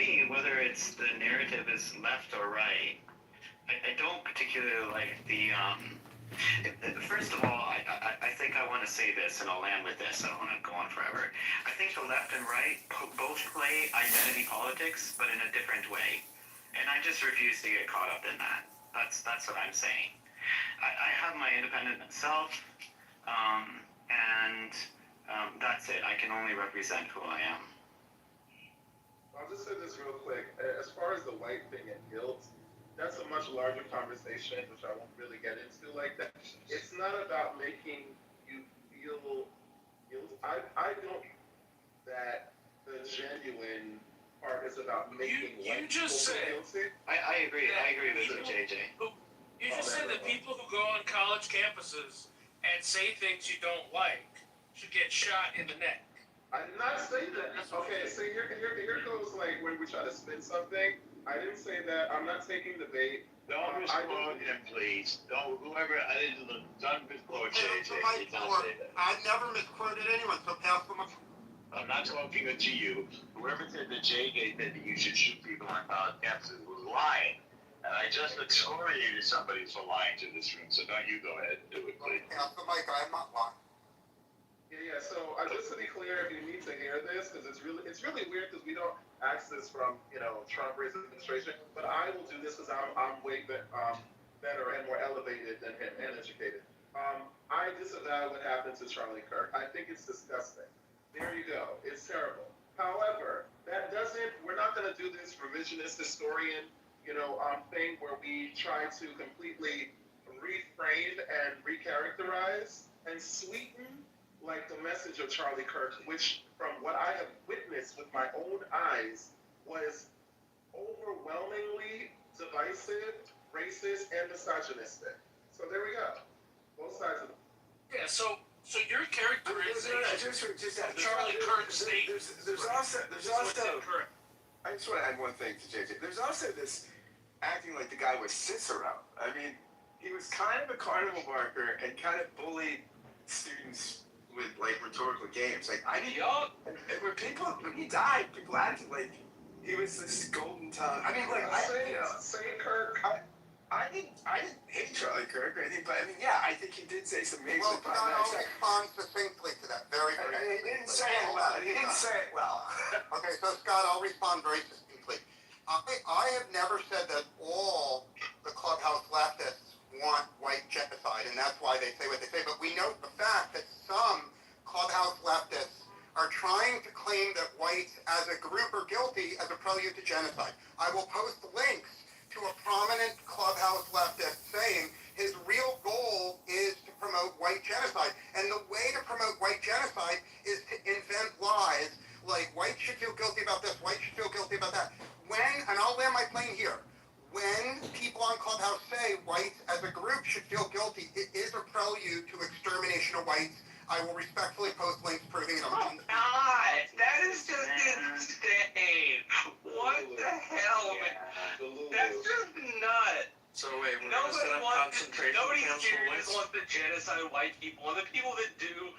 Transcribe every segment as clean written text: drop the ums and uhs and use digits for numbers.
me, whether it's the narrative is left or right, I don't particularly like the. First of all, I think I want to say this, and I'll land with this. I don't want to go on forever. I think the left and right both play identity politics, but in a different way, and I just refuse to get caught up in that. That's what I'm saying. I have my independent self, and that's it. I can only represent who I am. I'll just say this real quick. As far as the white thing and guilt, that's a much larger conversation, which I won't really get into like that. It's not about making you feel guilt. I don't think that the genuine part is about making white people feel guilty. I agree. I agree with you, JJ. You just said that people who go on college campuses and say things you don't like should get shot in the neck. I did not say that. Okay, so here goes like when we try to spin something. I didn't say that. I'm not taking the bait. Don't misquote him, please. Don't, whoever, don't misquote JJ. He did not say that. I never misquoted anyone, so pass the mic. I'm not talking to you. Whoever said that JJ said that you should shoot people on college campuses was lying. And I just excoriated somebody for lying to this room, so don't you go ahead and do it, please. Pass the mic, I'm not lying. Yeah. So just to be clear, if you need to hear this, because it's really weird because we don't ask this from Trump's administration, but I will do this because I'm way better and more elevated than him and educated. I disavow what happened to Charlie Kirk. I think it's disgusting. There you go. It's terrible. However, that doesn't. We're not going to do this revisionist historian, thing where we try to completely reframe and recharacterize and sweeten like the message of Charlie Kirk, which from what I have witnessed with my own eyes was overwhelmingly divisive, racist, and misogynistic. So there we go. Both sides of it. Yeah, so your characterization of Charlie Kirk's state. There's also I just want to add one thing to JJ. There's also this acting like the guy was Cicero. I mean, he was kind of a carnival barker and kind of bullied students with like rhetorical games. Like I didn't. When he died, people acted like he was this golden tongue. I mean, like say Kirk. I didn't hate Charlie Kirk or anything, but I mean, yeah, I think he did say some amazing. Well, Scott, I'll respond succinctly to that. Very. He didn't say it well. He didn't say it well. Okay, so Scott, I'll respond very succinctly. I have never said that all the clubhouse leftists want white genocide, and that's why they say what they say. But we note the fact that some clubhouse leftists are trying to claim that whites as a group are guilty as a prelude to genocide. I will post links to a prominent clubhouse leftist saying his real goal is to promote white genocide. And the way to promote white genocide is to invent lies like whites should feel guilty about this, whites should feel guilty about that. And I'll land my plane here, when people on Clubhouse say whites as a group should feel guilty, it is a prelude to extermination of whites. I will respectfully post links proving it. Oh God, that is just insane. What the hell? That's just nuts. So wait, we're going to set up concentration camps for whites? Nobody wants the genocide of white people, and the people that do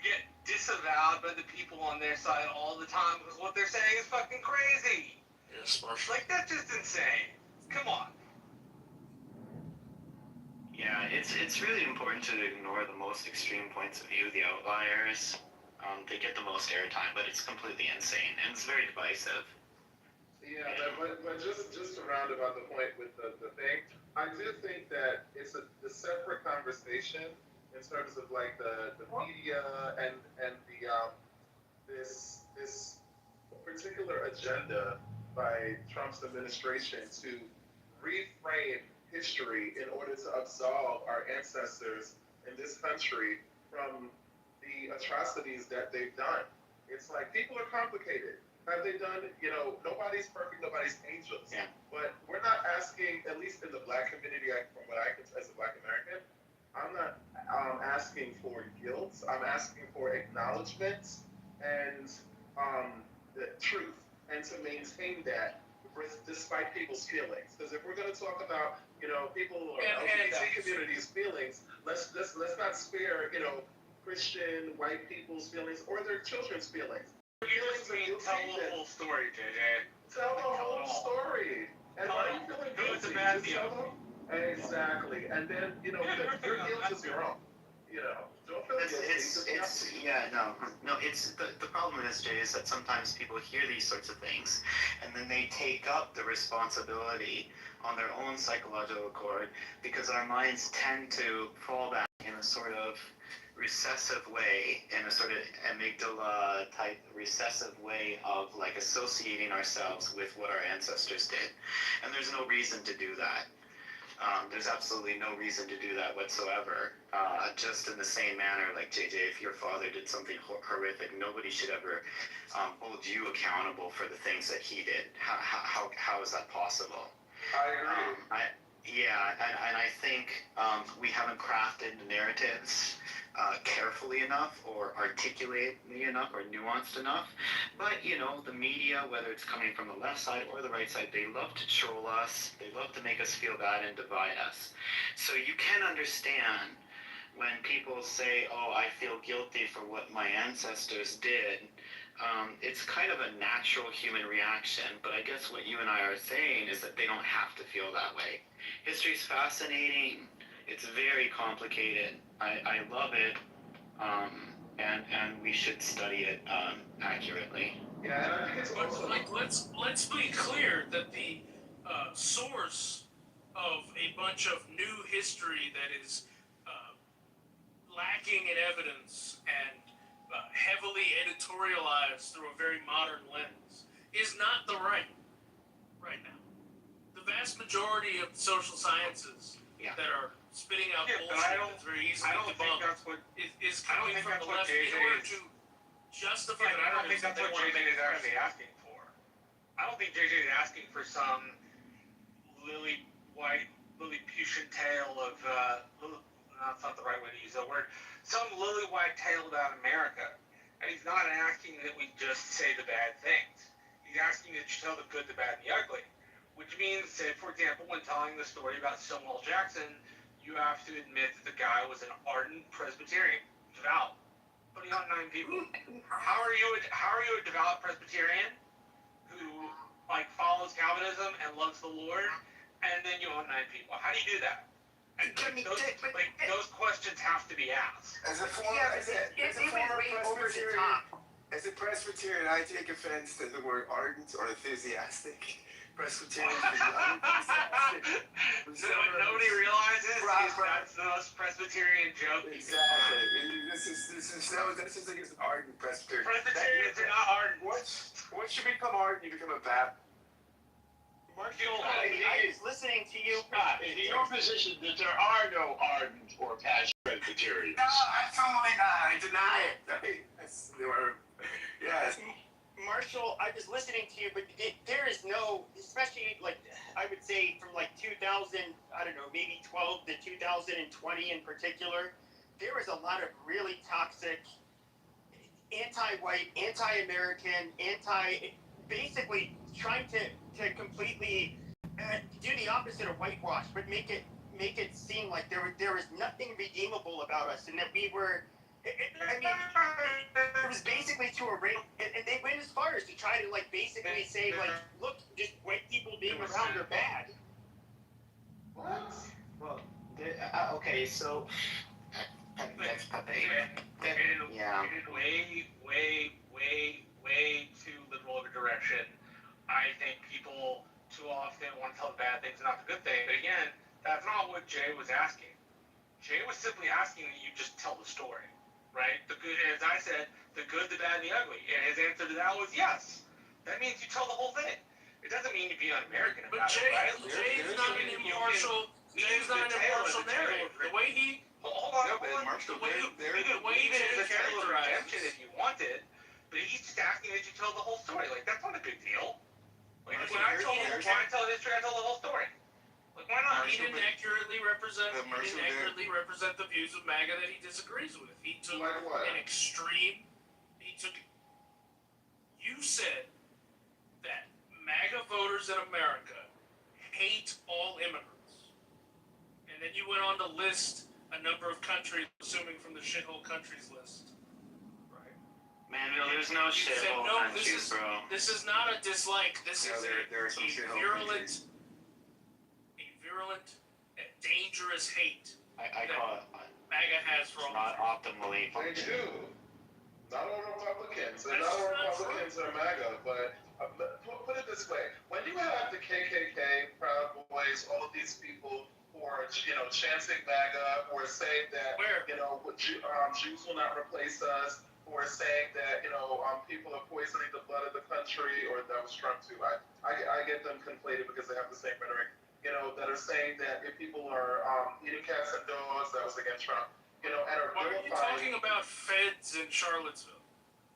get disavowed by the people on their side all the time because what they're saying is fucking crazy. Yes, Marshall. Like, that's just insane. Come on. Yeah, it's really important to ignore the most extreme points of view, the outliers. They get the most airtime, but it's completely insane, and it's very divisive. Yeah, but just to round about the point with the thing, I do think that it's a separate conversation in terms of like the media and the this particular agenda by Trump's administration to reframe history in order to absolve our ancestors in this country from the atrocities that they've done. It's like people are complicated. Have they done, nobody's perfect, nobody's angels. Yeah. But we're not asking, at least in the black community, from what I can as a black American, I'm not asking for guilt. I'm asking for acknowledgement and the truth, and to maintain that despite people's feelings. Because if we're going to talk about, people or LGBT community's feelings, let's not spare, Christian white people's feelings or their children's feelings. Feelings are the whole story, JJ. Tell the whole story. And why are you feeling guilty? It's a bad Just tell them. Exactly. And then, your guilt is your own. Don't feel guilty. It's the problem is, Jay, is that sometimes people hear these sorts of things and then they take up the responsibility on their own psychological cord, because our minds tend to fall back in a sort of recessive way, in a sort of amygdala type recessive way of like associating ourselves with what our ancestors did. And there's no reason to do that. There's absolutely no reason to do that whatsoever. Just in the same manner, like JJ, if your father did something horrific, nobody should ever hold you accountable for the things that he did. How is that possible? I agree. And I think we haven't crafted the narratives carefully enough, or articulately enough, or nuanced enough. But the media, whether it's coming from the left side or the right side, they love to troll us. They love to make us feel bad and divide us. So you can understand when people say, "Oh, I feel guilty for what my ancestors did." It's kind of a natural human reaction, but I guess what you and I are saying is that they don't have to feel that way. History's fascinating. It's very complicated. I love it, and we should study it accurately. Yeah, and I think it's also... Let's be clear that the source of a bunch of new history that is lacking in evidence and heavily editorialized through a very modern lens is not the right now. The vast majority of the social sciences that are spitting out bullshit that's very easily debunked is coming from the left in order to justify the I don't think narratives that's what JJ is actually asking for. I don't think JJ is asking for some Lilliputian tale of, that's not the right way to use that word, some lily white tale about America. And he's not asking that we just say the bad things. He's asking that you tell the good, the bad, and the ugly. Which means that, for example, when telling the story about Stonewall Jackson, you have to admit that the guy was an ardent Presbyterian, devout. But he hung 9 people. How are you a devout Presbyterian who follows Calvinism and loves the Lord, and then you own 9 people? How do you do that? And those questions have to be asked. As a former Presbyterian, I take offense to the word ardent or enthusiastic. Presbyterian. Nobody realizes that's the most Presbyterian joke. Exactly. This is like an ardent Presbyterian. Presbyterians are not ardent. Once you become ardent, you become a Baptist. I was listening to you. Is it your position that there are no ardent or passionate Presbyterians? No, absolutely not. I deny it. Yes. Marshall, I was listening to you, but there is no, especially I would say from 2000, I don't know, maybe 12 to 2020 in particular, there was a lot of really toxic, anti-white, anti-American, basically trying to completely do the opposite of whitewash, but make it seem like there was nothing redeemable about us, and that we were. It was basically to erase, and they went as far as to try to basically say look, just white people being around are bad. What? Well, okay, so that's Pepe. Yeah. Way too liberal of a direction. I think people too often want to tell the bad things and not the good thing. But again, that's not what Jay was asking. Jay was simply asking that you just tell the story, right? The good, as I said, the good, the bad, and the ugly. And his answer to that was yes. That means you tell the whole thing. It doesn't mean you be un-American about it, right? Jay's not an impartial narrative. The way he... Hold on. The way he characterized it if you wanted, but he's just asking that you tell the whole story. That's not a big deal. When I tell history, I tell the whole story. Why not? He didn't accurately represent the views of MAGA that he disagrees with. He took an extreme. You said that MAGA voters in America hate all immigrants, and then you went on to list a number of countries, assuming from the shithole countries list. Right. Manuel, there's no You said, shithole no, countries, bro. this is not a dislike. This Yeah, is there are some a shithole virulent, dangerous hate I call it MAGA has for all. not optimally They functioning. do. Not all Republicans. And That's not all not Republicans are MAGA, but put it this way. When you have the KKK, Proud Boys, all of these people who are, chanting MAGA, who are saying that, Where? Jews will not replace us, who are saying that, people are poisoning the blood of the country, or that was Trump too. I get them conflated because they have the same rhetoric, that are saying that if people are eating cats and dogs, that was against Trump. And are Why are you talking about feds in Charlottesville?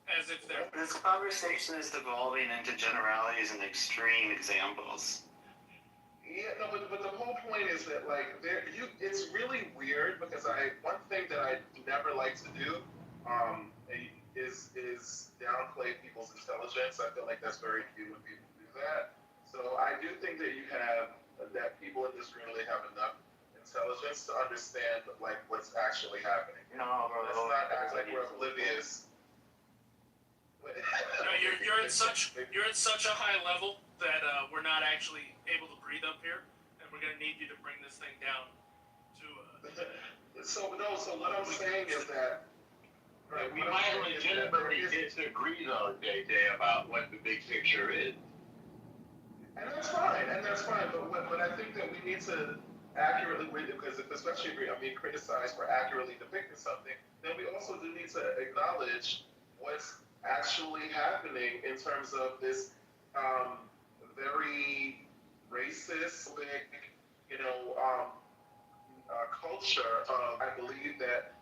As if they're... This conversation is devolving into generalities and extreme examples. Yeah, no, but the whole point is that it's really weird because one thing that I never like to do is downplay people's intelligence. I feel like that's very few when people do that. So I do think that that people in this room really have enough intelligence to understand what's actually happening. No, bro. Let's not act like we're oblivious. No, you're at such a high level that we're not actually able to breathe up here, and we're gonna need you to bring this thing down to. So what I'm saying is that. We might legitimately disagree though, JJ, about what the big picture is. And that's fine. But I think that we need to accurately, because especially if I'm being criticized for accurately depicting something, then we also do need to acknowledge what's actually happening in terms of this very racist, culture of, I believe that,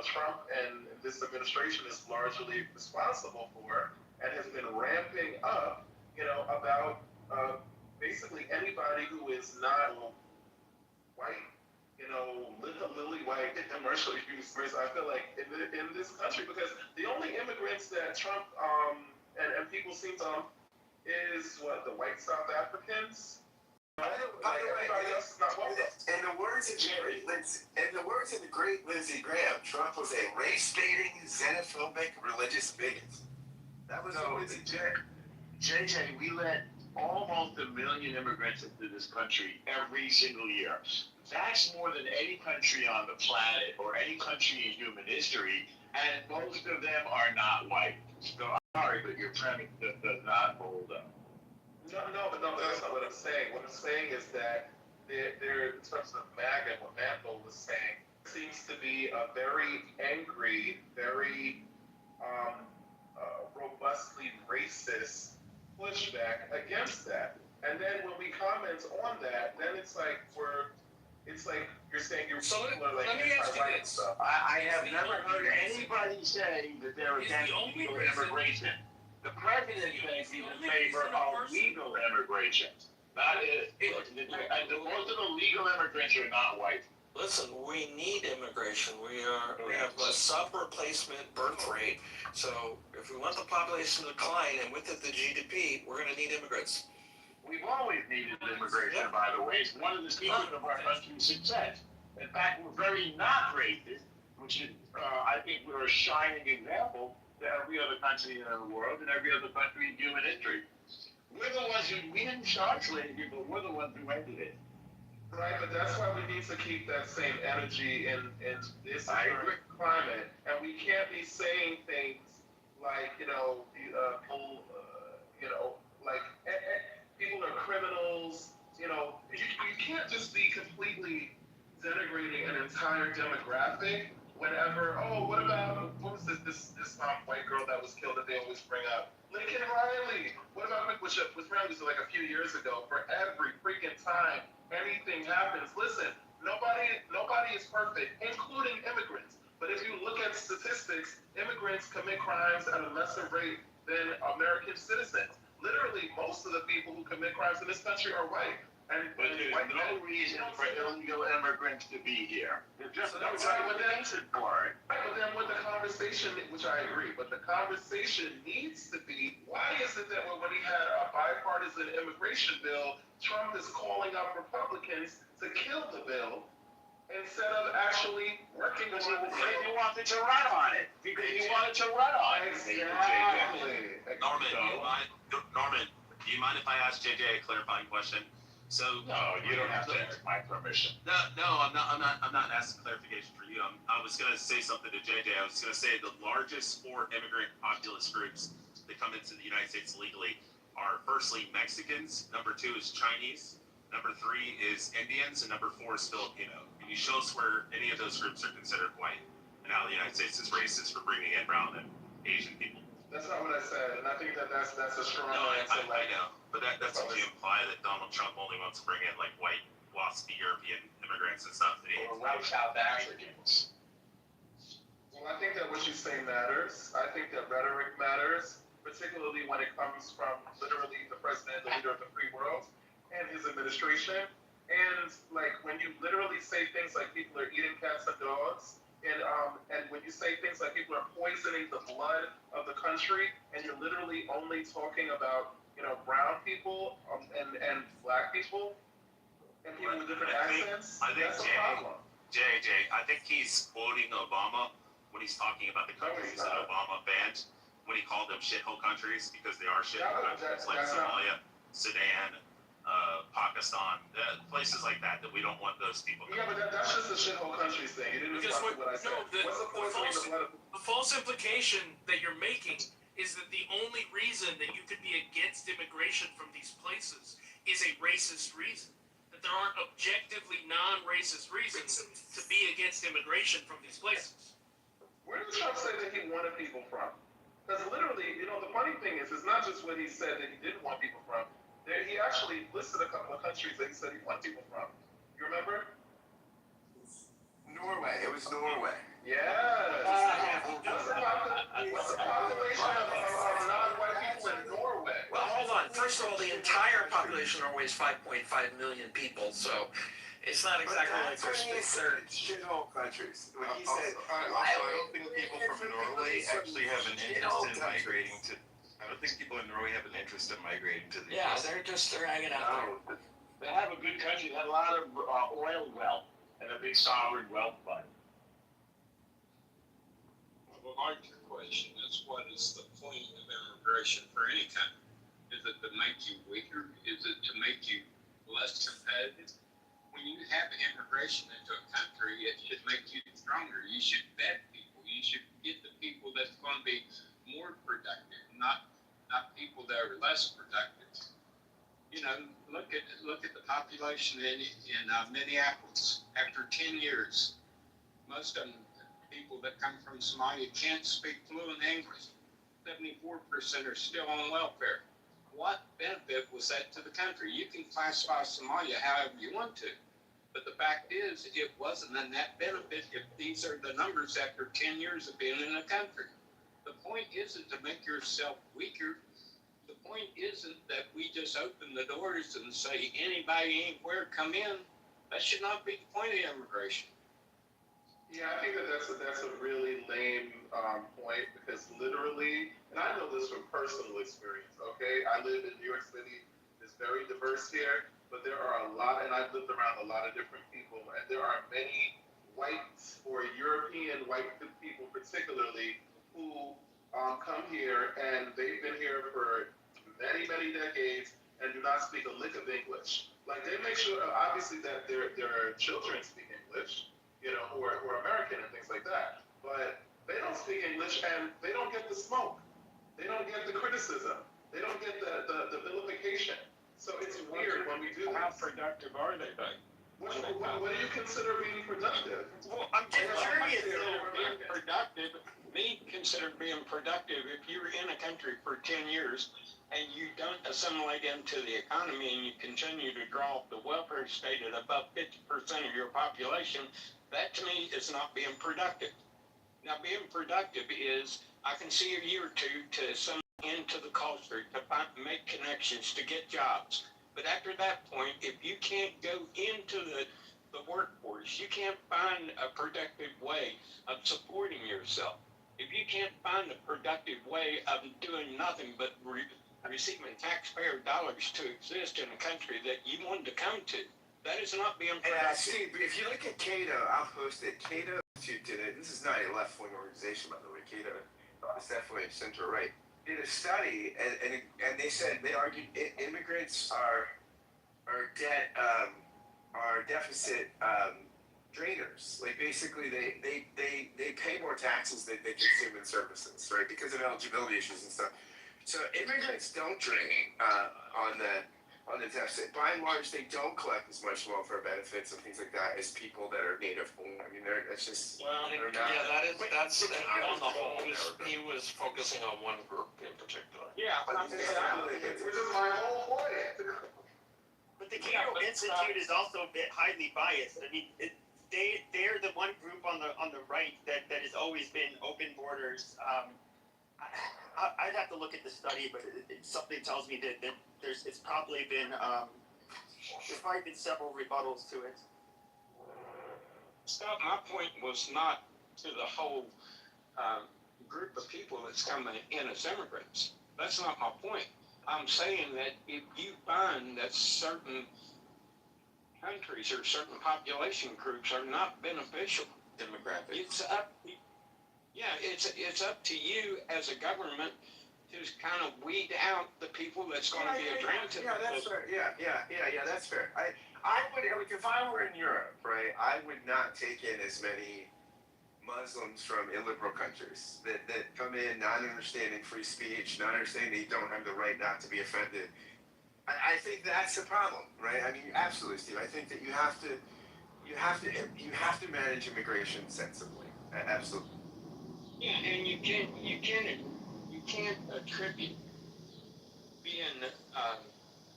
Trump and this administration is largely responsible for, and has been ramping up, about basically anybody who is not white, lily white, commercial use. I feel like in this country, because the only immigrants that Trump and people seem to is the white South Africans. By the way, everybody else is not welcome. in the words of the great Lindsey Graham, Trump was a race-baiting, xenophobic, religious bigot. That was JJ, we let almost 1 million immigrants into this country every single year. That's more than any country on the planet or any country in human history, and most of them are not white. So I'm sorry, but your premise does not hold up. No, that's not what I'm saying. What I'm saying is that there in terms of MAGA, what Mandel was saying, seems to be a very angry, very robustly racist pushback against that. And then when we comment on that, then it's like you're saying you're Let me ask you this. I have never heard anybody say that they're against legal immigration. The president says he's in favor of legal immigration. Most of the legal immigrants are not white. Listen, we need immigration. We have a sub-replacement birth rate. So if we want the population to decline and with it the GDP, we're going to need immigrants. We've always needed immigration, by the way. It's one of the secrets of our country's success. In fact, we're very not racist, which is, I think, we're a shining example to every other country in the world and every other country in human history. We're the ones we didn't start slavery, but we're the ones who ended it. Right, but that's why we need to keep that same energy in this current climate, and we can't be saying things like, people are criminals. You can't just be completely denigrating an entire demographic. Whenever, what was this white girl that was killed that they always bring up? Lincoln Riley. What about which apparently was like a few years ago? For every freaking time anything happens, listen, nobody is perfect, including immigrants. But if you look at statistics, immigrants commit crimes at a lesser rate than American citizens. Literally, most of the people who commit crimes in this country are white. But there's no reason for illegal immigrants to be here. There's just no reason for it. But then with the conversation, which I agree, but the conversation needs to be, why is it that when we had a bipartisan immigration bill, Trump is calling up Republicans to kill the bill, instead of actually working Because on you wanted to run on it. Because you wanted to run on it. Exactly. Norman, do you mind if I ask JJ a clarifying question? So No, you don't have to ask my permission. no, I'm not asking clarification for you. I was gonna say something to JJ. I was gonna say the largest four immigrant populist groups that come into the United States legally are firstly Mexicans, number two is Chinese, number three is Indians, and number four is Filipino. Can you show us where any of those groups are considered white? And how the United States is racist for bringing in brown and Asian people? That's not what I said, and I think that's a strong No, answer. I know, but that's what you imply, that Donald Trump only wants to bring in like white, waspy European immigrants and stuff. Or white South Africans. Well, I think that what you say matters. I think that rhetoric matters, particularly when it comes from literally the president, the leader of the free world, and his administration. And like when you literally say things like people are eating cats and dogs, and when you say things like people are poisoning the blood of the country, and you're literally only talking about brown people and black people and people with different accents, I think that's a problem. JJ, I think he's quoting Obama when he's talking about the countries that Obama banned, when he called them shithole countries, because they are shithole countries, like Somalia, Sudan, Pakistan, places like that we don't want those people. Yeah, but that's just the shithole countries thing. You didn't Because respond to what I said. What's the point of the blood? the false implication that you're making is that the only reason that you could be against immigration from these places is a racist reason. That there aren't objectively non-racist reasons to be against immigration from these places. Where did Trump say that he wanted people from? Because literally, the funny thing is, it's not just what he said that he didn't want people from. He actually listed a couple of countries that he said he wanted people from. You remember? Norway. It was Norway. Yes. What's the population of non-white people in Norway? Well, hold on. First of all, the entire population of Norway is 5.5 million people, so it's not exactly like they're shithole countries. When he Also, said, I don't think people from Norway actually have an interest in migrating to. I don't think people in Norway have an interest in migrating to the yeah, US. they're hanging out there. They have a good country. They have a lot of oil wealth and a big sovereign wealth fund. Well, like your question is, what is the point of immigration for any country? Is it to make you weaker? Is it to make you less competitive? When you have immigration into a country, it should make you stronger. You should vet people. You should get the people that's going to be more productive, not people that are less productive. Look at the population in Minneapolis. After 10 years, most of them, people that come from Somalia, can't speak fluent English. 74% are still on welfare. What benefit was that to the country? You can classify Somalia however you want to, but the fact is, it wasn't a net benefit if these are the numbers after 10 years of being in the country. The point isn't to make yourself weaker. The point isn't that we just open the doors and say anybody, anywhere, come in. That should not be the point of immigration. Yeah, I think that's a really lame point, because literally, and I know this from personal experience, okay? I live in New York City. It's very diverse here, but there are a lot, and I've lived around a lot of different people, and there are many white or European white people particularly who come here, and they've been here for many, many decades and do not speak a lick of English. Like, they make sure, obviously, that their children speak English, who are American and things like that. But they don't speak English, and they don't get the smoke. They don't get the criticism. They don't get the vilification. So it's weird when we do How this. productive are they, though? What do you consider being productive? Well, I'm just curious, though, being productive. Me consider being productive if you're in a country for 10 years and you don't assimilate into the economy and you continue to draw the welfare state at above 50% of your population. That to me is not being productive. Now, being productive is I can see a year or two to assimilate into the culture, to make connections, to get jobs. But after that point, if you can't go into the workforce, you can't find a productive way of supporting yourself. If you can't find a productive way of doing nothing but receiving taxpayer dollars to exist in a country that you wanted to come to, That is not being And productive. Steve, if you look at Cato, I'll post it. Cato did it. This is not a left-wing organization, by the way. Cato is definitely center-right. Did a study, and they said they argued immigrants are deficit drainers. Like basically, they pay more taxes than they consume in services, right? Because of eligibility issues and stuff. So immigrants don't drain on the deficit. By and large, they don't collect as much welfare benefits and things like that as people that are native born. I mean, that's just Well, they're not. yeah, that's on the whole. He was focusing on one group in particular. Yeah, Exactly. Which is my whole point. But the Cato Institute is also a bit highly biased. I mean, they're the one group on the right that has always been open borders. I'd have to look at the study, but something tells me that it's probably been there's probably been several rebuttals to it. Scott, my point was not to the whole group of people that's coming in as immigrants. That's not my point. I'm saying that if you find that certain countries or certain population groups are not beneficial, Demographics. it's up to you as a government to kind of weed out the people that's going to be a drain to Yeah, that's fair. Yeah, that's fair. I would, like, if I were in Europe, right, I would not take in as many Muslims from illiberal countries that come in not understanding free speech, not understanding they don't have the right not to be offended. I think that's the problem, right? I mean, absolutely, Steve. I think that you have to manage immigration sensibly. Absolutely. Yeah, and you can't attribute being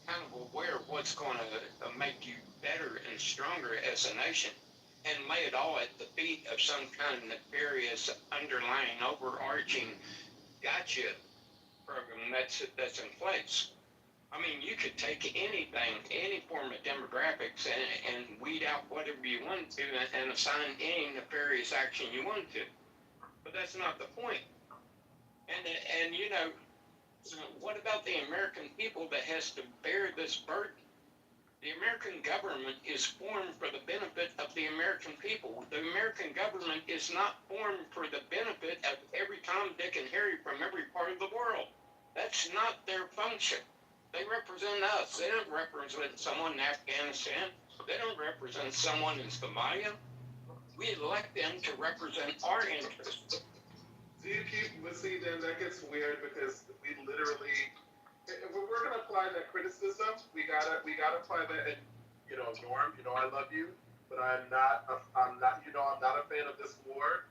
kind of aware of what's going to make you better and stronger as a nation, and lay it all at the feet of some kind of nefarious, underlying, overarching gotcha program that's in place. I mean, you could take anything, any form of demographics, and weed out whatever you want to, and assign any nefarious action you want to. But that's not the point. And you know, what about the American people that has to bear this burden? The American government is formed for the benefit of the American people. The American government is not formed for the benefit of every Tom, Dick, and Harry from every part of the world. That's not their function. They represent us. They don't represent someone in Afghanistan. They don't represent someone in Somalia. We elect them to represent our interests. See, then that gets weird because we literally, if we're gonna apply that criticism, we gotta apply that. And Norm, I love you, but I'm not a fan of this war,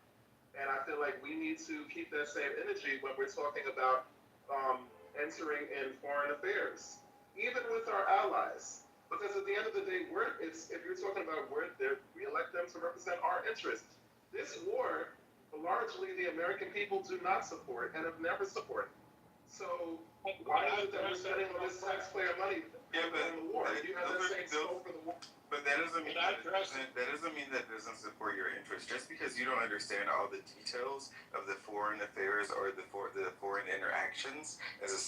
and I feel like we need to keep that same energy when we're talking about entering in foreign affairs, even with our allies. Because at the end of the day, if you're talking about we elect them to represent our interests. This war, largely the American people do not support and have never supported. So why is it that we're spending all this taxpayer money on the war? You have the same scope for the war. But that doesn't mean that doesn't support your interest. Just because you don't understand all the details of the foreign affairs or the foreign interactions as a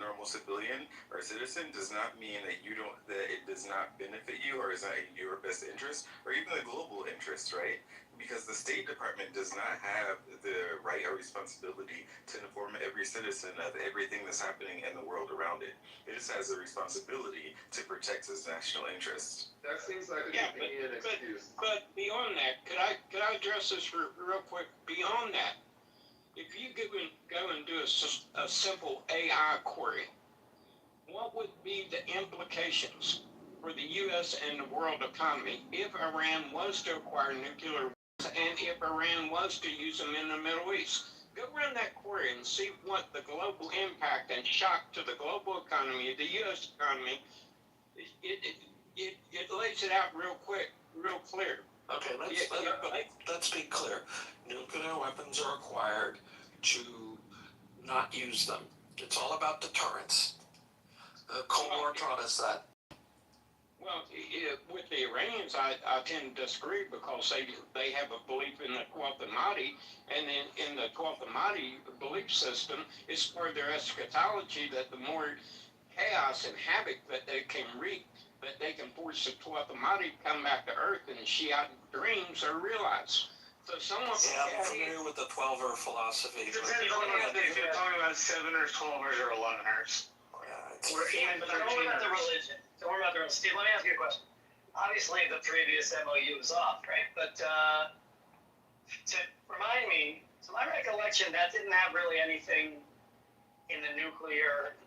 normal civilian or citizen does not mean that it does not benefit you or is not in your best interest or even the global interest, right? Because the State Department does not have the right or responsibility to inform every citizen of everything that's happening in the world around it. It just has the responsibility to protect its national interests. That seems like a convenient excuse. But beyond that, could I address this real quick? Beyond that, if you go and do a simple AI query, what would be the implications for the U.S. and the world economy if Iran was to acquire nuclear weapons and if Iran was to use them in the Middle East? Go run that query and see what the global impact and shock to the global economy, the U.S. economy, it lays it out real clear. Okay, let's be clear. Nuclear weapons are acquired to not use them. It's all about deterrence. The Cold War taught us that. Well, with the Iranians, I tend to disagree because they have a belief in the Twelfth Mahdi, and in the Twelfth Mahdi belief system, it's part of their eschatology that the more chaos and havoc that they can wreak that they can force the 12th Almighty to come back to earth and she out dreams are realized. So someone Yeah, I'm familiar with the 12er philosophy. It depends on if you're talking about 7ers, 12ers, or 11ers. Or even But don't worry about the religion. Don't worry about the religion. Steve, let me ask you a question. Obviously, the previous MOU is off, right? But to remind me, to my recollection, that didn't have really anything in the nuclear.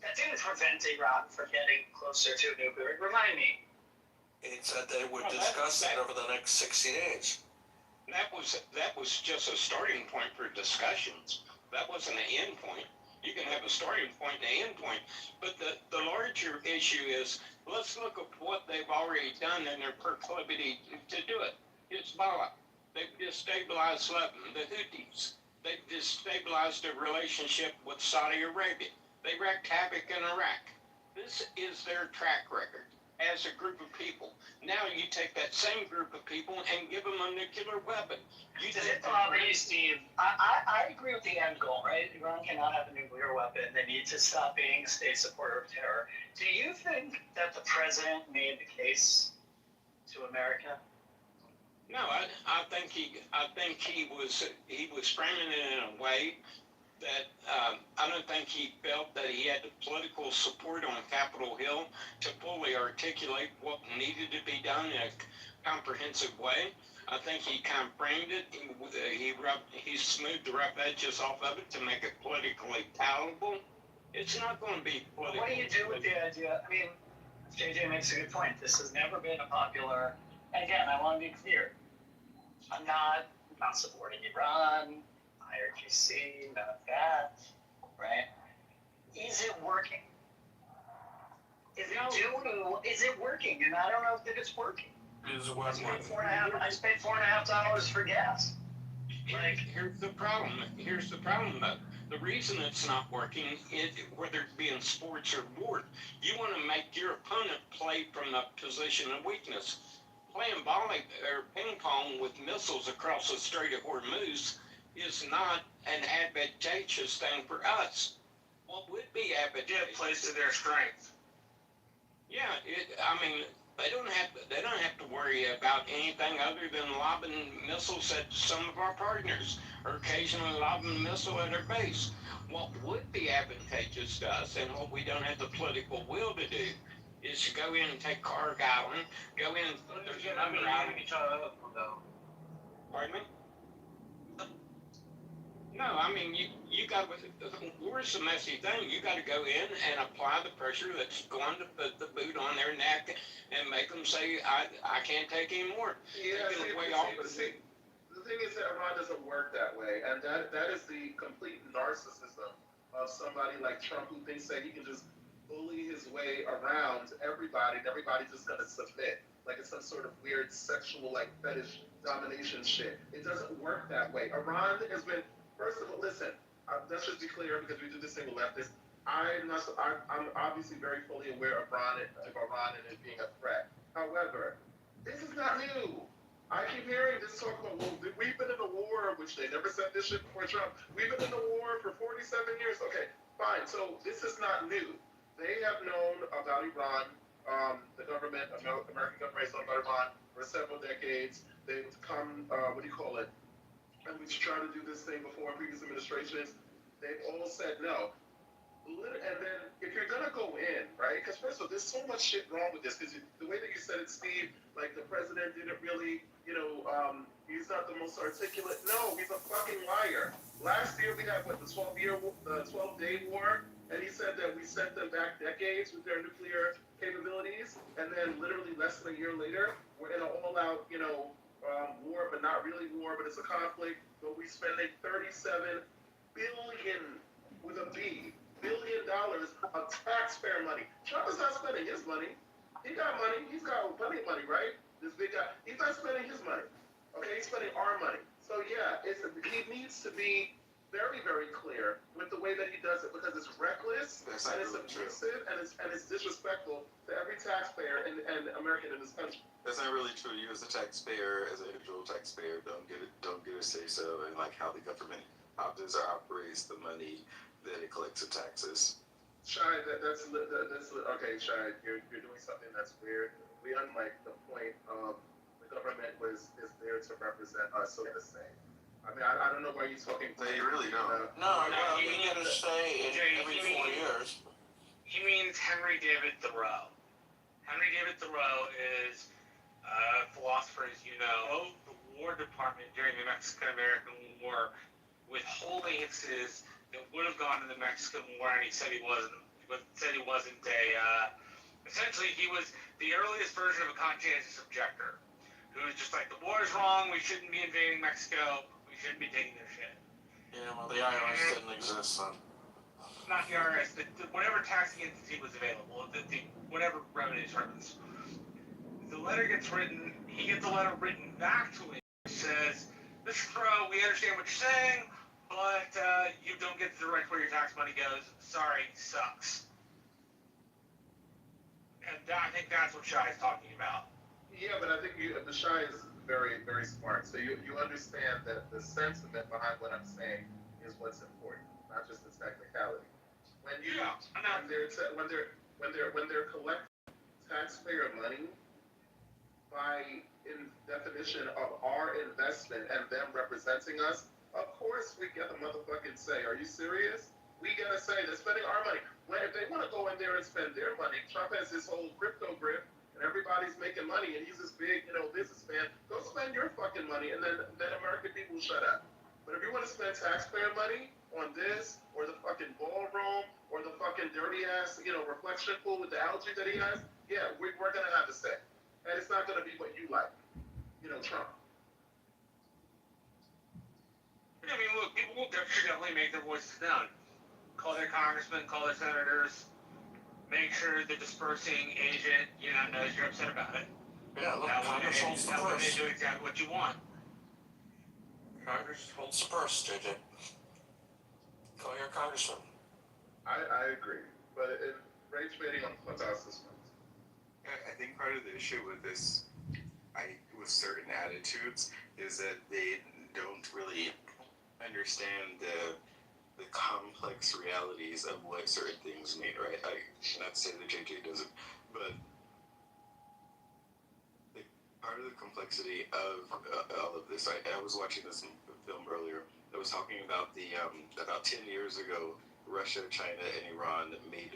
That didn't prevent Iran from getting closer to nuclear. Remind me. It said they would discuss that over the next 60 days. That was just a starting point for discussions. That wasn't an end point. You can have a starting point and an end point. But the larger issue is, let's look at what they've already done and their proclivity to do it. Hezbollah. They've destabilized Lebanon. The Houthis. They've destabilized their relationship with Saudi Arabia. They wreaked havoc in Iraq. This is their track record as a group of people. Now you take that same group of people and give them a nuclear weapon. Does it bother you, Steve? I agree with the end goal, right? Iran cannot have a nuclear weapon. They need to stop being a state supporter of terror. Do you think that the president made the case to America? No, I think he was framing it in a way that I don't think he felt that he had the political support on Capitol Hill to fully articulate what needed to be done in a comprehensive way. I think he kind of framed it. He smoothed the rough edges off of it to make it politically palatable. It's not going to be political. What do you do with the idea? I mean, JJ makes a good point. This has never been a popular. Again, I want to be clear. I'm not supporting Iran. IRGC, none of that, right? Is it working? Is it working? And I don't know if it's working. Is what I spent $4.50 for gas. Here's the problem. Though. The reason it's not working is whether it be in sports or war, you want to make your opponent play from a position of weakness. Playing volley or ping pong with missiles across the Strait of Hormuz is not an advantageous thing for us. What would be advantageous? It plays to their strength. Yeah, they don't have to worry about anything other than lobbing missiles at some of our partners, or occasionally lobbing a missile at our base. What would be advantageous to us, and what we don't have the political will to do, is to go in and take Carg Island, go in and there's another island. Pardon me? No, I mean, you got to, war's the messy thing. You got to go in and apply the pressure that's going to put the boot on their neck and make them say, I can't take any more. Yeah, see, the thing is that Iran doesn't work that way, and that is the complete narcissism of somebody like Trump, who thinks that he can just bully his way around everybody, and everybody's just going to submit, like it's some sort of weird sexual, like, fetish domination shit. It doesn't work that way. Iran has been, first of all, listen, let's just be clear, because we do this thing with leftists. I'm obviously very fully aware of Iran and it being a threat. However, this is not new. I keep hearing this talk about, well, we've been in a war, which they never said this shit before Trump. We've been in a war for 47 years. Okay, fine. So this is not new. They have known about Iran. The government, American government, has known about Iran for several decades. They've come, and we've tried to do this thing before in previous administrations. They've all said no. And then if you're gonna go in, right? Because first of all, there's so much shit wrong with this. Because the way that you said it, Steve, like the president didn't really, he's not the most articulate. No, he's a fucking liar. Last year we had the 12-day war, and he said that we sent them back decades with their nuclear capabilities, and then literally less than a year later, we're in an all-out, war, but not really war, but it's a conflict. But we spending $37 billion with a B. $1 billion of taxpayer money. Trump is not spending his money. He got money. He's got plenty of money, right? This big guy. He's not spending his money. Okay, he's spending our money. So yeah, he needs to be very, very clear with the way that he does it, because it's reckless, and it's abusive, and it's disrespectful to every taxpayer and American in this country. That's not really true. You as a taxpayer, as an individual taxpayer, don't get a say so in like how the government operates the money that it collects in taxes. Shy, that's okay. Shy, you're doing something that's weird. We unlike the point of the government is there to represent us. So the same. I mean, I don't know why you're talking. They really don't. No, No, well, he you gotta means- say Jay, every he 4 means- years. He means Henry David Thoreau. Henry David Thoreau is a philosopher, as you know, of the War Department during the Mexican-American War, withholding taxes that would have gone to the Mexican War, and he said he wasn't. He wasn't a. Essentially, he was the earliest version of a conscientious objector, who was just like, the war is wrong. We shouldn't be invading Mexico. We shouldn't be taking their shit. Yeah, well, the IRS didn't exist then. Not the IRS, whatever taxing entity was available, whatever revenue service. The letter gets written, he gets a letter written back to him, which says, Mr. Crow, we understand what you're saying, but you don't get to direct where your tax money goes. Sorry, sucks. And I think that's what Shai is talking about. Yeah, but I think the Shy is very, very smart. So you understand that the sentiment behind what I'm saying is what's important, not just the technicality. When they're collecting taxpayer money, by in definition of our investment and them representing us, of course we get a motherfucking say. Are you serious? We get a say. They're spending our money. When if they want to go in there and spend their money, Trump has this whole crypto grip, and everybody's making money, and he's this big, businessman. Go spend your fucking money, and then American people will shut up. But if you want to spend taxpayer money on this, or the fucking ballroom, or the fucking dirty ass, reflection pool with the algae that he has, yeah, we're gonna have a say, and it's not gonna be what you like, Trump. I mean, look, people will definitely make their voices known. Call their congressmen, call their senators, make sure the dispersing agent, knows you're upset about it. Yeah, look, Congress holds the That way purse. they do exactly what you want. Congress holds the purse, JJ. Call your congressman. I agree, but rage baiting on Clubhouse is fun. I think part of the issue with this, with certain attitudes, is that they don't really understand the complex realities of what certain things mean, right? Not to say that JJ doesn't, but part of the complexity of all of this, I was watching this film earlier that was talking about about 10 years ago, Russia, China, and Iran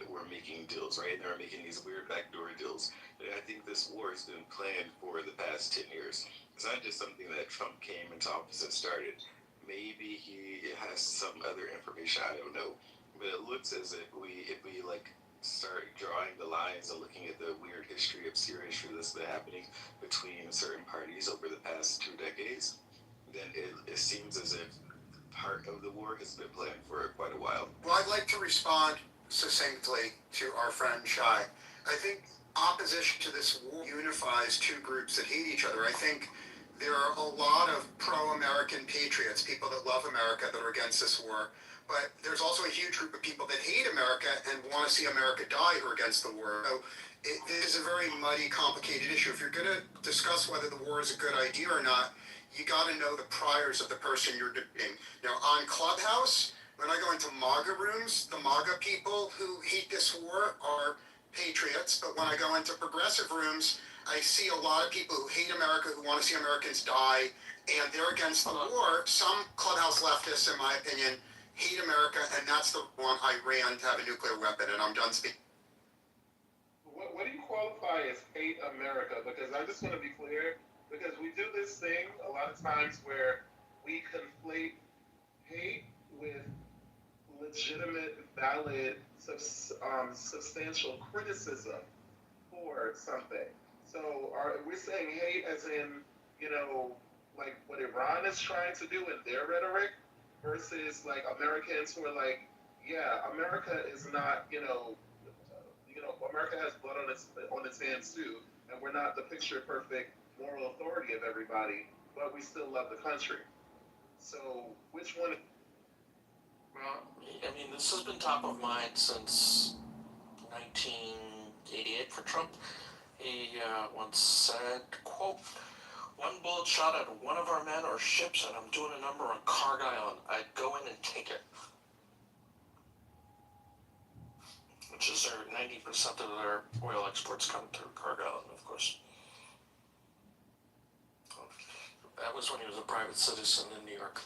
were making deals, right? And they were making these weird backdoor deals. And I think this war has been planned for the past 10 years. It's not just something that Trump came into office and started. Maybe he has some other information, I don't know. But it looks as if we start drawing the lines and looking at the weird history, obscure history that's been happening between certain parties over the past 2 decades, then it seems as if part of the war has been planned for quite a while. Well, I'd like to respond succinctly to our friend Shai. I think opposition to this war unifies two groups that hate each other. I think there are a lot of pro-American patriots, people that love America, that are against this war. But there's also a huge group of people that hate America and want to see America die who are against the war. So it is a very muddy, complicated issue. If you're going to discuss whether the war is a good idea or not, you got to know the priors of the person you're debating. Now, on Clubhouse, when I go into MAGA rooms, the MAGA people who hate this war are patriots. But when I go into progressive rooms, I see a lot of people who hate America, who want to see Americans die, and they're against the war. Some Clubhouse leftists, in my opinion, hate America, and that's the one Iran to have a nuclear weapon, and I'm done speaking. What do you qualify as hate America? Because I just want to be clear, because we do this thing a lot of times where we conflate hate with legitimate, valid, substantial criticism for something. So we're saying hate as in, like what Iran is trying to do in their rhetoric, versus like Americans who are like, yeah, America is not, America has blood on its hands too, and we're not the picture perfect moral authority of everybody, but we still love the country. So which one? Well, I mean, this has been top of mind since 1988 for Trump. He once said, quote, "One bullet shot at one of our men or ships and I'm doing a number on Carg Island. I'd go in and take it." which is their 90% of their oil exports come through Cargill Island, of course. That was when he was a private citizen in New York.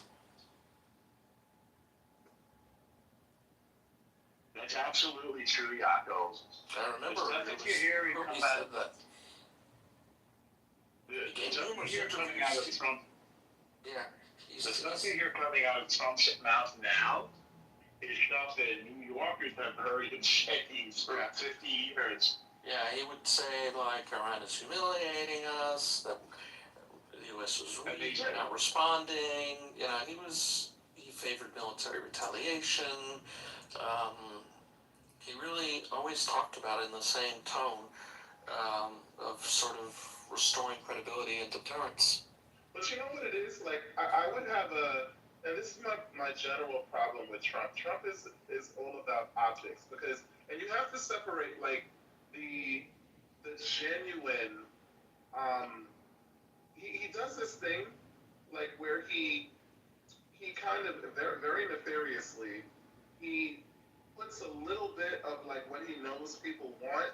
That's absolutely true, Yaakov. I remember There's nothing you hear him he come said out. that. There's nothing you hear coming out of Trump. Yeah, There's nothing here coming out of Trump's mouth now. It's stuff that New Yorkers have heard him saying for 50 years. Yeah, he would say, like, Iran is humiliating us, that the U.S. was weak, they're not responding, you know, he favored military retaliation. He really always talked about it in the same tone of sort of restoring credibility and deterrence. But you know what it is? Like, I would have and this is my general problem with Trump. Trump is all about optics because, and you have to separate, like, the genuine, he does this thing, like, where he kind of, very, very nefariously, he puts a little bit of, like, what he knows people want,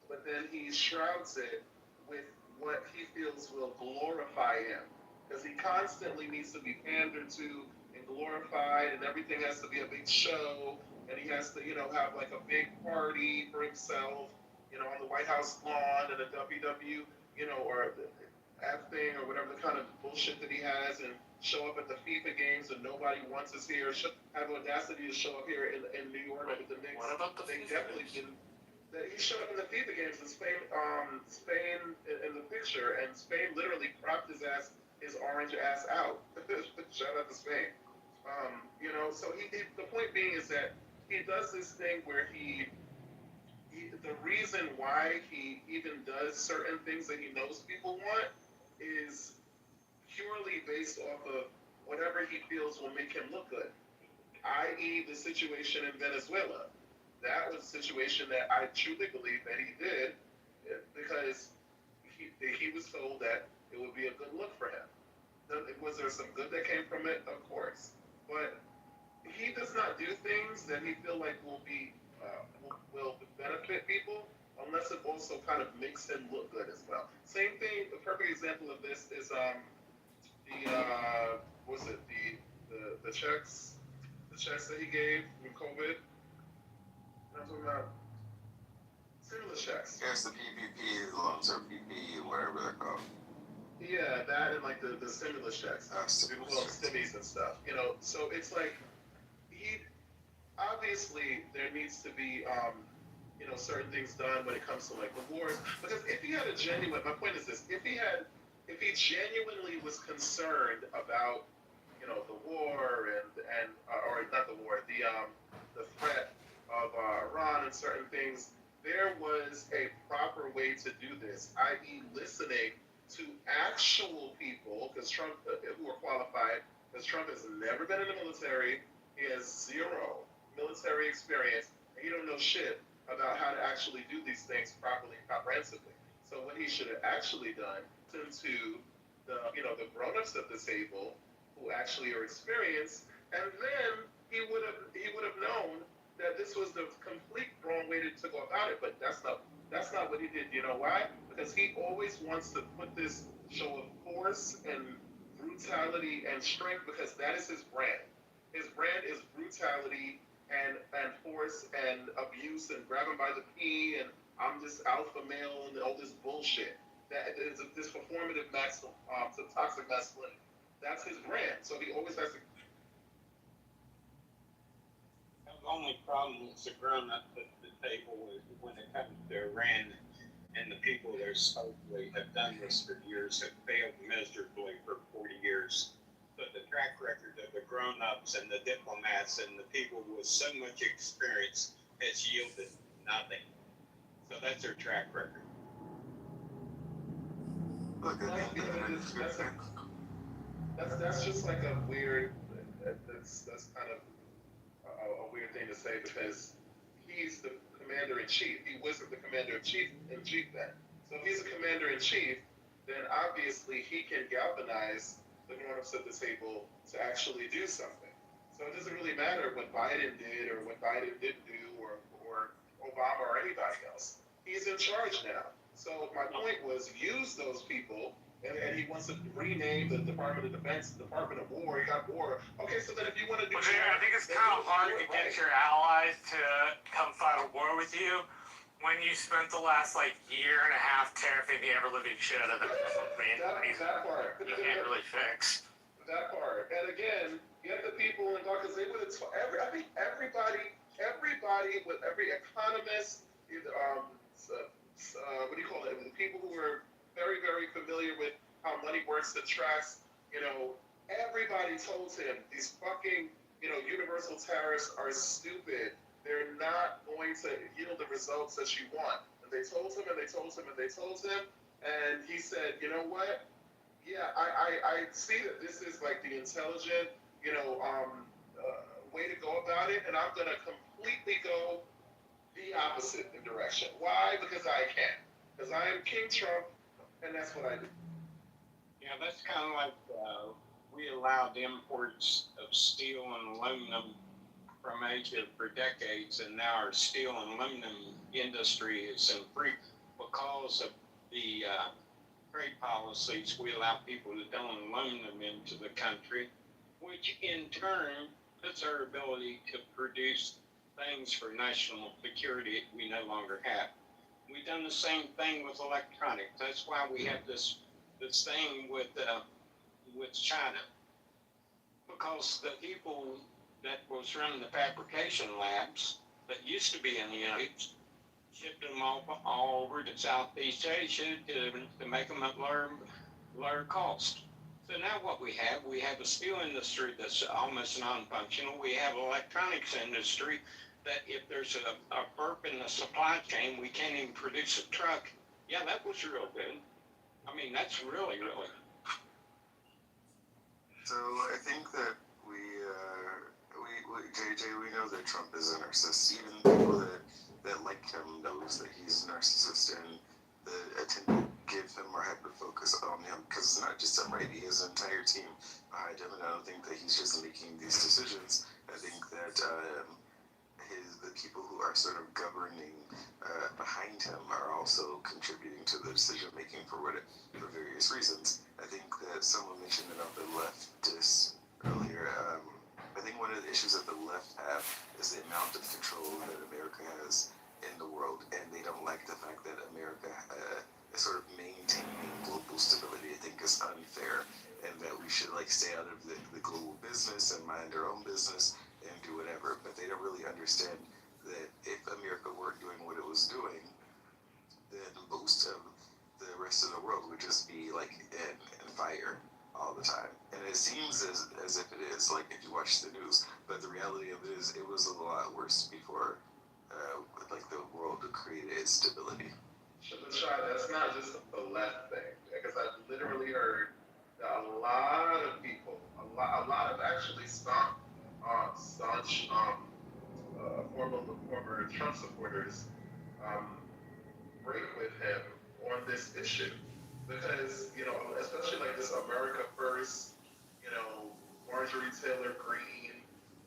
but then he shrouds it with what he feels will glorify him. Because he constantly needs to be pandered to and glorified, and everything has to be a big show, and he has to, you know, have like a big party for himself, you know, on the White House lawn and a WW, you know, or F thing or whatever the kind of bullshit that he has, and show up at the FIFA games and nobody wants us here. Have audacity to show up here in New York with the Knicks. What about the They FIFA definitely games? didn't. That he showed up in the FIFA games in Spain, Spain in the picture, and Spain literally propped his orange ass out. Shout out to Spain. You know, so the point being is that he does this thing where the reason why he even does certain things that he knows people want is purely based off of whatever he feels will make him look good, i.e. the situation in Venezuela. That was a situation that I truly believe that he did because he was told that it would be a good look for him. Was there some good that came from it? Of course. But he does not do things that he feel like will benefit people unless it also kind of makes him look good as well. Same thing, the perfect example of this is the checks that he gave with COVID. I'm talking about stimulus checks. Yes, the PPP loans or PP, whatever they're called. Yeah, that and like the stimulus checks. People call them stimmies and stuff. You know, so it's like obviously there needs to be you know, certain things done when it comes to like the wars. Because if he had my point is this, if he genuinely was concerned about, you know, the war and or not the war, the threat of Iran and certain things, there was a proper way to do this, i.e. listening to actual people, because Trump, who are qualified, because Trump has never been in the military, he has zero military experience, and he don't know shit about how to actually do these things properly and comprehensively. So what he should have actually done, to the grown-ups at the table who actually are experienced, and then he would have known that this was the complete wrong way to go about it. But that's not what he did. You know why? Because he always wants to put this show of force and brutality and strength, because that is his brand. His brand is brutality and force and abuse and grabbing by the pee and I'm this alpha male and all this bullshit. That is this performative toxic masculinity. That's his brand. So he always has to. The only problem with the grown-up at the table is when it comes to Iran and the people that supposedly have done this for years have failed miserably for 40 years. But the track record of the grown-ups and the diplomats and the people with so much experience has yielded nothing. So that's their track record. Look, That's just like a weird. That's kind of a weird thing to say because he's the commander-in-chief. He wasn't the commander-in-chief then. So if he's a commander-in-chief, then obviously he can galvanize the grown-ups at the table to actually do something. So it doesn't really matter what Biden did or what Biden didn't do or Obama or anybody else. He's in charge now. So my point was use those people, and he wants to rename the Department of Defense, Department of War. You got war. Okay, so then if you want to do, Well, I think it's kind of hard to get your allies to come fight a war with you when you spent the last year and a half terrifying the ever living shit out of them. that part. You can't really fix. That part. And again, get the people in because they would have. I think everybody with every economist, what do you call it? The people who are very, very familiar with how money works, the tracks. Everybody told him these fucking, universal tariffs are stupid. They're not going to yield the results that you want. And they told him, and they told him, and they told him, and he said, you know what? Yeah, I see that this is the intelligent, way to go about it, and I'm going to completely go the opposite direction. Why? Because I can. Because I am King Trump, and that's what I do. Yeah, that's kind of like we allowed imports of steel and aluminum from Asia for decades, and now our steel and aluminum industry is in free because of the trade policies. We allow people to dump aluminum into the country, which in turn puts our ability to produce things for national security we no longer have. We've done the same thing with electronics. That's why we have this thing with China, because the people that was running the fabrication labs that used to be in the United States shipped them all over to Southeast Asia to make them at lower cost. So now what we have a steel industry that's almost non-functional. We have an electronics industry that if there's a burp in the supply chain, we can't even produce a truck. Yeah, that was real good. I mean, that's really, really. So I think that we JJ, we know that Trump is a narcissist. Even people that like him knows that he's a narcissist, and the attempt to give him or hyper-focus on him, because it's not just him, right? He has an entire team behind him, and I don't think that he's just making these decisions. I think that the people who are sort of governing behind him are also contributing to the decision making for various reasons. I think that someone mentioned it on the leftists earlier. I think one of the issues that the left have is the amount of control that America has in the world, and they don't like the fact that America is sort of maintaining global stability. I think is unfair, and that we should stay out of the global business and mind our own business and do whatever. But they don't really understand that if America weren't doing what it was doing, then most of the rest of the world would just be in fire all the time. And it seems as if it is, if you watch the news, but the reality of it is it was a lot worse before the world created its stability. But Shai, that's not just a left thing, because I've literally heard that a lot of people, a lot of actually staunch former Trump supporters break with him on this issue, because especially this America First, Marjorie Taylor Greene,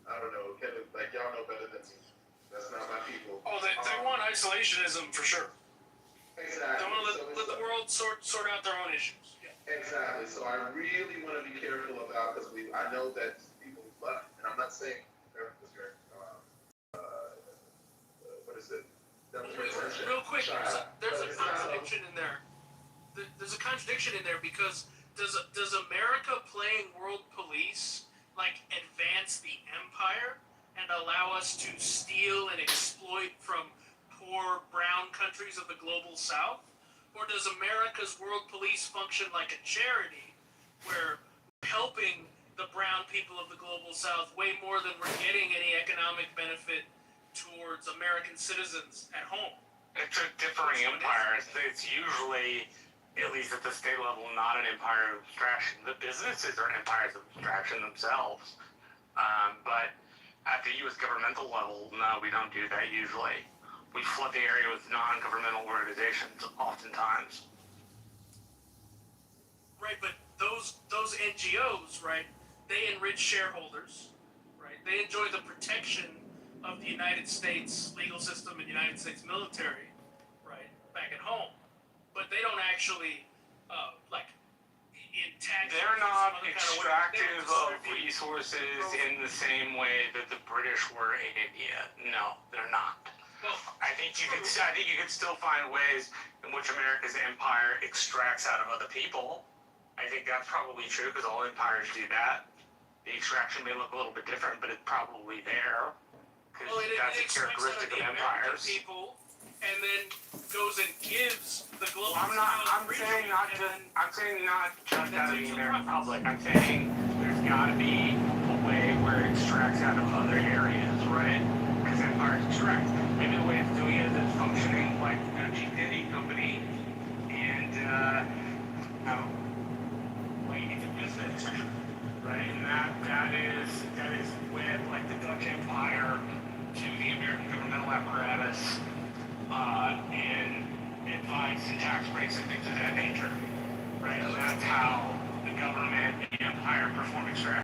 I don't know, y'all know better than me. That's not my people. Oh, they want isolationism for sure. Exactly. They want to let the world sort out their own issues. Yeah. Exactly. So I really want to be careful about, because I know that people left, and I'm not saying what is it? Real quick, there's a contradiction in there. There's a contradiction in there, because does America playing world police advance the empire and allow us to steal and exploit from poor brown countries of the global south? Or does America's world police function like a charity where we're helping the brown people of the global south way more than we're getting any economic benefit towards American citizens at home? It's a differing empire. It's usually, at least at the state level, not an empire of abstraction. The businesses are empires of abstraction themselves. But at the U.S. governmental level, no, we don't do that usually. We flood the area with non-governmental organizations oftentimes. Right, but those NGOs, right, they enrich shareholders, right? They enjoy the protection of the United States legal system and United States military, right, back at home. But they don't actually, like, in tax. They're not extractive of resources in the same way that the British were in India. No, they're not. I think you could still find ways in which America's empire extracts out of other people. I think that's probably true because all empires do that. The extraction may look a little bit different, but it's probably there because that's a characteristic of empires. People, and then goes and gives the global. Well, I'm saying not just out of the American public. I'm saying there's got to be a way where it extracts out of other areas, right? Because empires extract. Maybe the way it's doing it is it's functioning like a G Diddy company, and like it's a business, right? And that is with like the Dutch Empire to the American governmental apparatus. And advice and tax breaks and things of that nature, right? So that's how the government, the empire perform extraction.